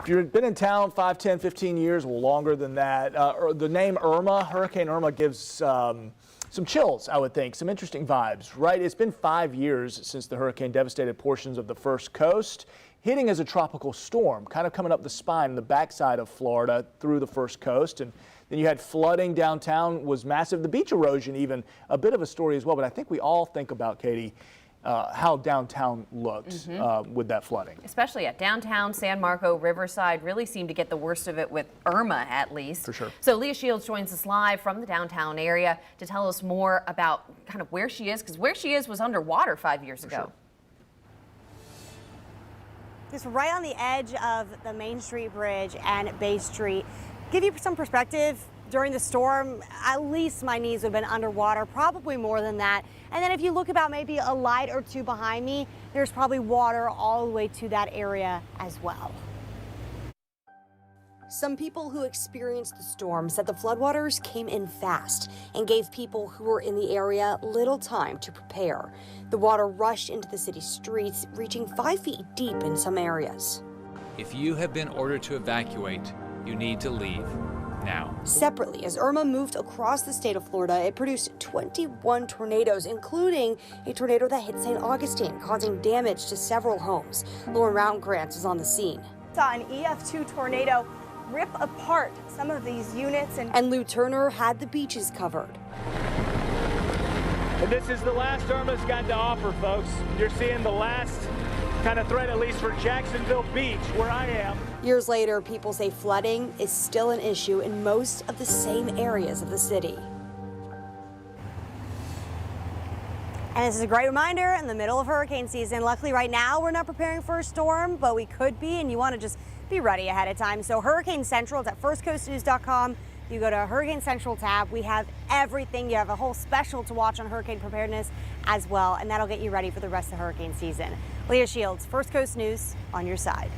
If you've been in town 5, 10, 15 years, well, longer than that, the name Irma, Hurricane Irma, gives some chills, I would think, some interesting vibes, right? It's been 5 years since the hurricane devastated portions of the First Coast, hitting as a tropical storm, kind of coming up the spine, the backside of Florida through the First Coast. And then you had flooding downtown was massive. The beach erosion, even a bit of a story as well. But I think we all think about, Katie, how downtown looked with that flooding. Especially at downtown, San Marco, Riverside really seemed to get the worst of it with Irma, at least. For sure. So Leah Shields joins us live from the downtown area to tell us more about kind of where she is, because where she is was underwater 5 years ago. Sure. Just right on the edge of the Main Street Bridge and Bay Street. Give you some perspective. During the storm, at least my knees would have been underwater, probably more than that. And then if you look about maybe a light or two behind me, there's probably water all the way to that area as well. Some people who experienced the storm said the floodwaters came in fast and gave people who were in the area little time to prepare. The water rushed into the city's streets, reaching 5 feet deep in some areas. If you have been ordered to evacuate, you need to leave now. Separately, as Irma moved across the state of Florida, it produced 21 tornadoes, including a tornado that hit St. Augustine, causing damage to several homes. Lauren Roundgrants was on the scene. Saw an EF2 tornado rip apart some of these units. And Lou Turner had the beaches covered. And this is the last Irma's got to offer, folks. You're seeing the last kind of threat, at least for Jacksonville Beach, where I am. Years later, people say flooding is still an issue in most of the same areas of the city. And this is a great reminder in the middle of hurricane season. Luckily, right now, we're not preparing for a storm, but we could be, and you want to just be ready ahead of time. So Hurricane Central is at firstcoastnews.com. You go to Hurricane Central tab. We have everything. You have a whole special to watch on hurricane preparedness as well, and that'll get you ready for the rest of hurricane season. Leah Shields, First Coast News, on your side.